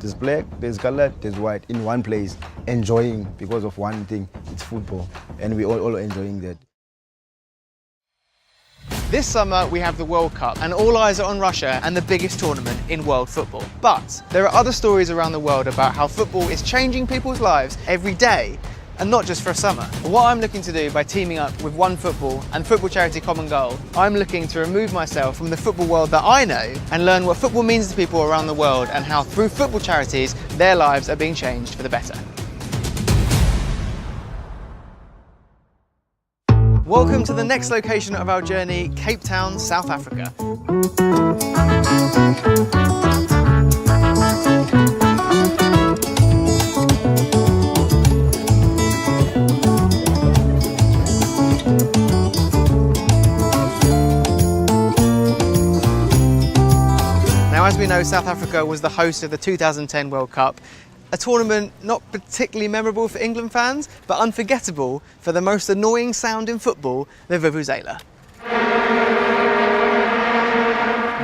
There's black, there's colored, there's white in one place, enjoying because of one thing, it's football. And we're all enjoying that. This summer we have the World Cup and all eyes are on Russia and the biggest tournament in world football. But there are other stories around the world about how football is changing people's lives every day and not just for a summer. What I'm looking to do by teaming up with OneFootball and football charity Common Goal, I'm looking to remove myself from the football world that I know and learn what football means to people around the world and how through football charities their lives are being changed for the better. Welcome to the next location of our journey, Cape Town, South Africa. Now, as we know, South Africa was the host of the 2010 World Cup, a tournament not particularly memorable for England fans, but unforgettable for the most annoying sound in football, the vuvuzela.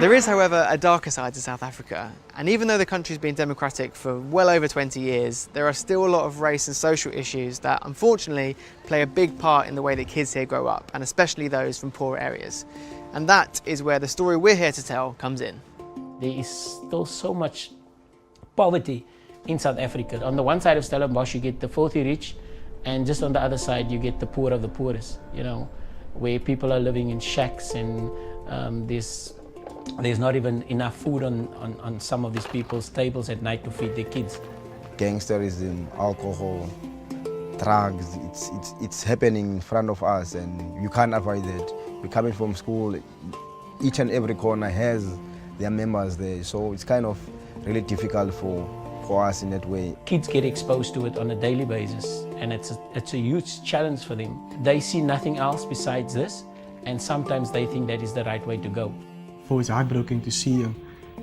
There is, however, a darker side to South Africa, and even though the country's been democratic for well over 20 years, there are still a lot of race and social issues that unfortunately play a big part in the way that kids here grow up, and especially those from poor areas. And that is where the story we're here to tell comes in. There is still so much poverty in South Africa. On the one side of Stellenbosch you get the filthy rich, and just on the other side you get the poor of the poorest, you know, where people are living in shacks and there's not even enough food on some of these people's tables at night to feed their kids. Gangsterism, alcohol, drugs, it's happening in front of us and you can't avoid it. We're coming from school, each and every corner has their members there, so it's kind of really difficult for us in that way. Kids get exposed to it on a daily basis and it's a huge challenge for them. They see nothing else besides this, and sometimes they think that is the right way to go. For it's heartbreaking to see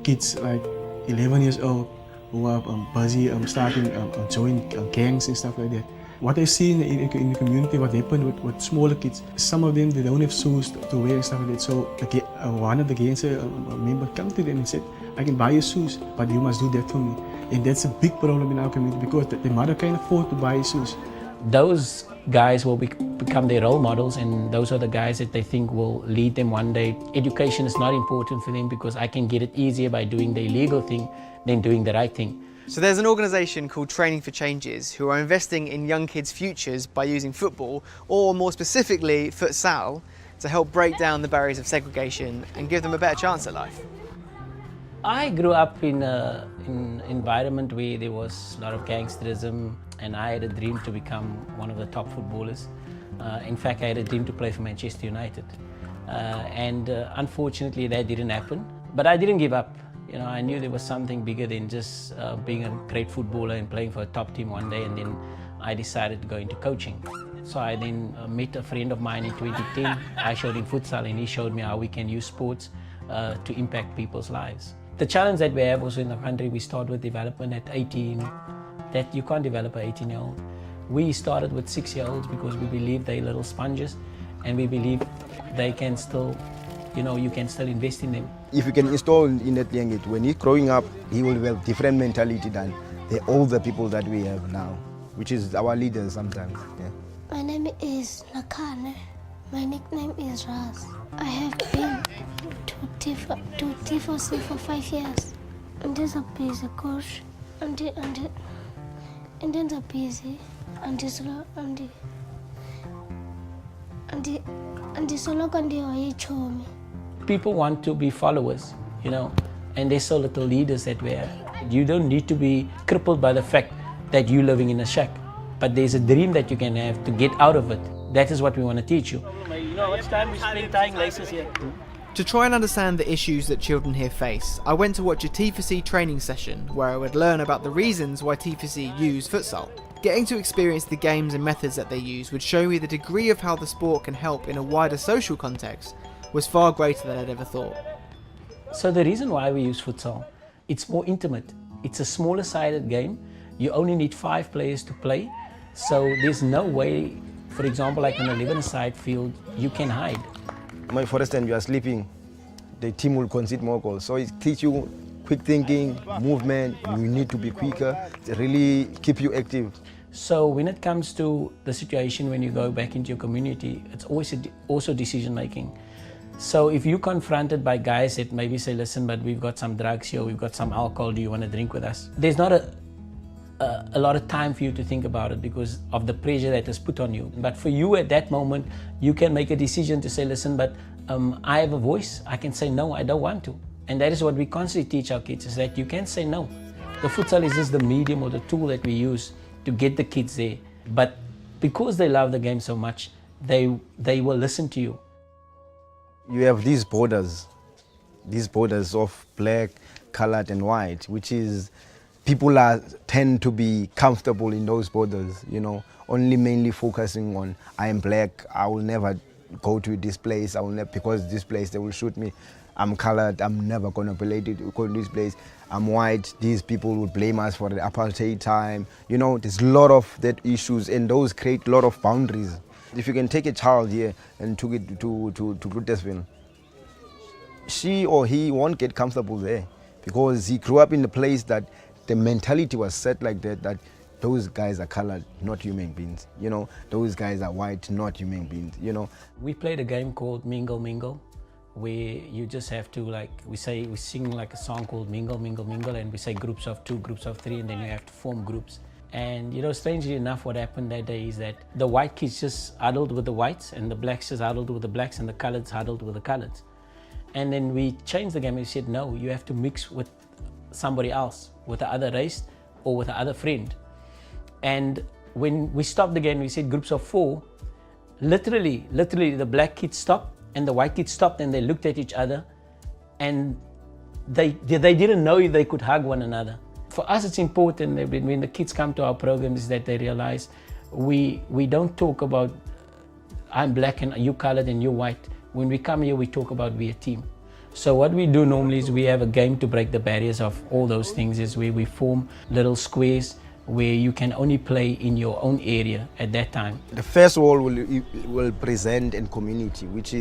kids like 11 years old who are busy starting joining gangs and stuff like that. What I see in the community, what happened with smaller kids, some of them, they don't have shoes to wear and stuff like that. So one of the gangs member come to them and said, I can buy you shoes, but you must do that for me. And that's a big problem in our community because the mother can't afford to buy shoes. Those guys will become their role models, and those are the guys that they think will lead them one day. Education is not important for them because I can get it easier by doing the illegal thing than doing the right thing. So there's an organisation called training4changeS who are investing in young kids' futures by using football, or more specifically futsal, to help break down the barriers of segregation and give them a better chance at life. I grew up in an environment where there was a lot of gangsterism, and I had a dream to become one of the top footballers. In fact, I had a dream to play for Manchester United. Unfortunately, that didn't happen. But I didn't give up. You know, I knew there was something bigger than just being a great footballer and playing for a top team one day, and then I decided to go into coaching. So I then met a friend of mine in 2010. I showed him futsal and he showed me how we can use sports to impact people's lives. The challenge that we have also in the country, we start with development at 18, that you can't develop an 18-year-old. We started with 6-year-olds because we believe they're little sponges and we believe they can still, you know, you can still invest in them. If you can install in that young age, when he's growing up, he will have different mentality than the older people that we have now, which is our leaders sometimes. Yeah. My name is Nakane. My nickname is Raz. I have been to TFC for 5 years. And there's a busy coach. And then a busy and the solo can do me. People want to be followers, you know, and there's so little leaders that we have. You don't need to be crippled by the fact that you're living in a shack, but there's a dream that you can have to get out of it. That is what we want to teach you. You know, it's time we spend tying laces here. To try and understand the issues that children here face, I went to watch a TFC training session where I would learn about the reasons why TFC use futsal. Getting to experience the games and methods that they use would show me the degree of how the sport can help in a wider social context was far greater than I'd ever thought. So the reason why we use futsal, it's more intimate. It's a smaller sided game. You only need 5 players to play. So there's no way, for example, like on an 11-side field, you can hide. For instance, you are sleeping, the team will concede more goals. So it teaches you quick thinking, movement. You need to be quicker. It really keep you active. So when it comes to the situation when you go back into your community, it's always also decision making. So if you're confronted by guys that maybe say, listen, but we've got some drugs here, we've got some alcohol, do you want to drink with us? There's not a lot of time for you to think about it because of the pressure that is put on you. But for you at that moment, you can make a decision to say, listen, but I have a voice. I can say, no, I don't want to. And that is what we constantly teach our kids, is that you can say no. The futsal is just the medium or the tool that we use to get the kids there. But because they love the game so much, they will listen to you. You have these borders of black, colored and white, which is people tend to be comfortable in those borders, you know, only mainly focusing on, I am black, I will never go to this place, I will never, because this place they will shoot me. I'm colored, I'm never gonna go to this place. I'm white, these people will blame us for the apartheid time. You know, there's a lot of that issues and those create a lot of boundaries. If you can take a child here and took it to Grootersville, she or he won't get comfortable there because he grew up in a place that the mentality was set like that those guys are colored, not human beings. You know, those guys are white, not human beings, you know. We played a game called Mingle Mingle, where you just have to, like, we sing like a song called Mingle Mingle Mingle, and we say groups of 2, groups of 3, and then you have to form groups. And you know, strangely enough, what happened that day is that the white kids just huddled with the whites and the blacks just huddled with the blacks and the coloreds huddled with the coloreds. And then we changed the game and we said, no, you have to mix with somebody else, with the other race or with the other friend. And when we stopped the game, we said groups of 4, literally the black kids stopped and the white kids stopped and they looked at each other and they didn't know they could hug one another. For us, it's important that when the kids come to our programs that they realize we don't talk about I'm black and you colored and you're white. When we come here, we talk about we're a team. So what we do normally is we have a game to break the barriers of all those things, is where we form little squares where you can only play in your own area at that time. The first wall will present in community, which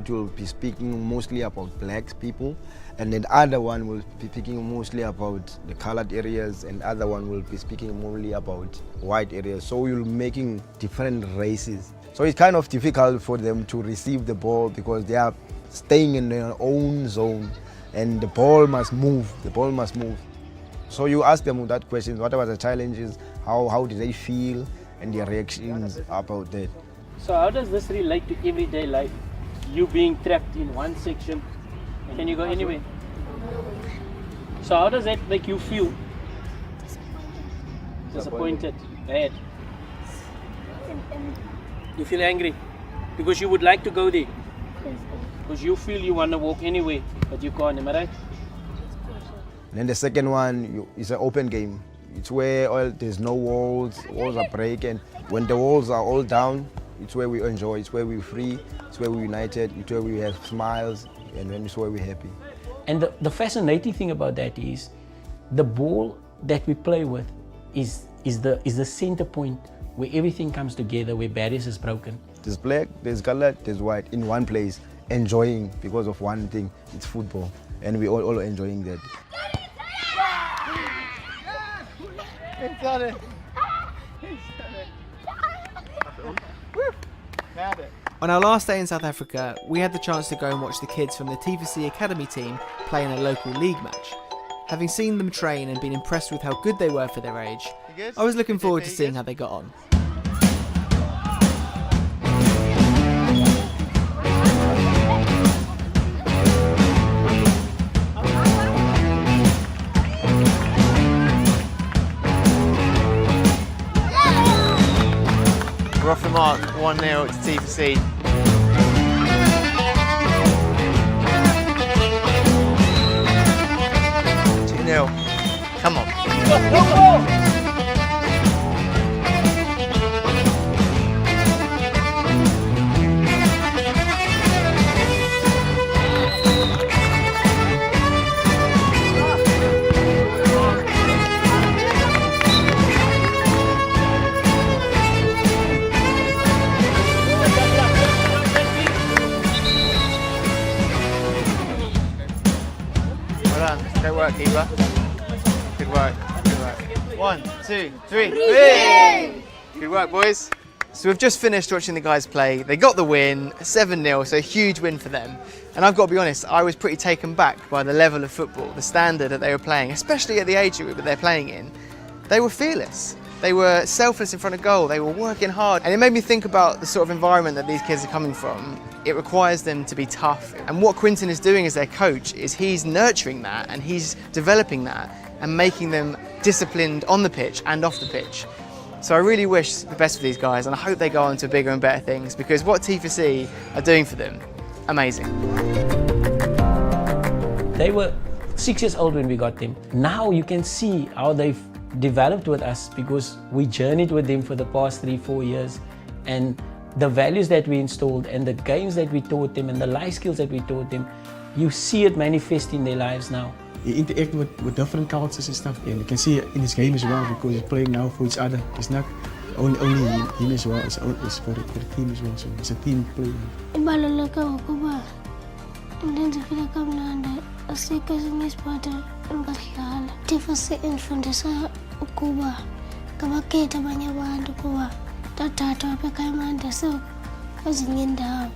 will be speaking mostly about black people, and then the other one will be speaking mostly about the colored areas, and the other one will be speaking mostly about white areas. So you're making different races. So it's kind of difficult for them to receive the ball because they are staying in their own zone, and the ball must move. The ball must move. So you ask them that question, what were the challenges, how did they feel, and their reactions about that. So how does this relate to everyday life? You being trapped in one section, can you go anywhere? So how does that make you feel? Disappointed, bad. You feel angry because you would like to go there, because you feel you want to walk anywhere, but you can't, am I right? And then the second one is an open game. It's where there's no walls are breaking. When the walls are all down, it's where we enjoy, it's where we're free, it's where we're united, it's where we have smiles, and then it's where we're happy. And the fascinating thing about that is the ball that we play with is the center point where everything comes together, where barriers is broken. There's black, there's colored, there's white in one place, enjoying because of one thing, it's football. And we're all enjoying that. He's done it. Nailed it. On our last day in South Africa, we had the chance to go and watch the kids from the T4C Academy team play in a local league match. Having seen them train and been impressed with how good they were for their age, I was looking forward to seeing how they got on. We're off the mark, 1-0 to T4C. Come on. Well done. Great work, Keith. Super. Good work. Good work. 1, 2, 3. Whee! Good work, boys. So we've just finished watching the guys play. They got the win, 7-0, so a huge win for them. And I've got to be honest, I was pretty taken back by the level of football, the standard that they were playing, especially at the age group that they're playing in. They were fearless. They were selfless in front of goal. They were working hard. And it made me think about the sort of environment that these kids are coming from. It requires them to be tough. And what Quinton is doing as their coach is he's nurturing that and he's developing that and making them disciplined on the pitch and off the pitch. So I really wish the best for these guys, and I hope they go on to bigger and better things, because what T4C are doing for them, amazing. They were 6 years old when we got them. Now you can see how they've developed with us, because we journeyed with them for the past 3-4 years, and the values that we installed and the games that we taught them and the life skills that we taught them, you see it manifest in their lives now. He interact with different cultures and stuff, and you can see it in his game as well, because he's playing now for each other. It's not only him as well, it's for the team as well, so it's a team play. Ibaluleke ukuba ndenzifile kamnandi asikho ezinye izipoti endingadlala. T4C indifundisa ukuba ngabakhetha abanye abantu kuba ndathathwa apha ekhaya mandise kwezinye iindawo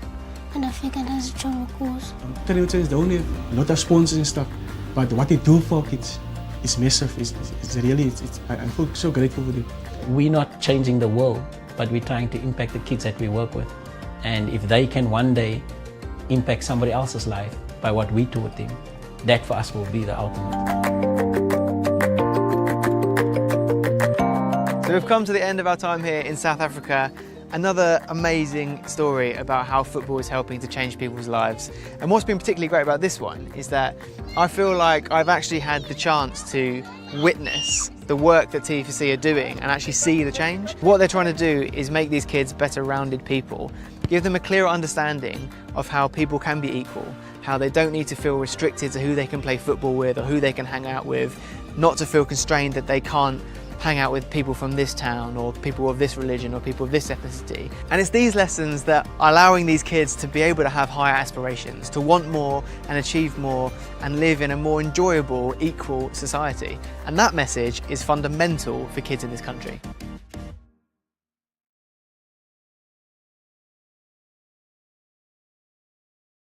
andafika ndazijonga kuzo. Training4changeS don't have a lot of sponsors and stuff, but what they do for kids is massive. It's really, I feel so grateful for them. We're not changing the world, but we're trying to impact the kids that we work with. And if they can one day impact somebody else's life by what we taught them, that for us will be the ultimate. So we've come to the end of our time here in South Africa. Another amazing story about how football is helping to change people's lives. And what's been particularly great about this one is that I feel like I've actually had the chance to witness the work that T4C are doing and actually see the change. What they're trying to do is make these kids better rounded people, give them a clearer understanding of how people can be equal, how they don't need to feel restricted to who they can play football with or who they can hang out with, not to feel constrained that they can't hang out with people from this town or people of this religion or people of this ethnicity. And it's these lessons that are allowing these kids to be able to have higher aspirations, to want more and achieve more and live in a more enjoyable, equal society. And that message is fundamental for kids in this country.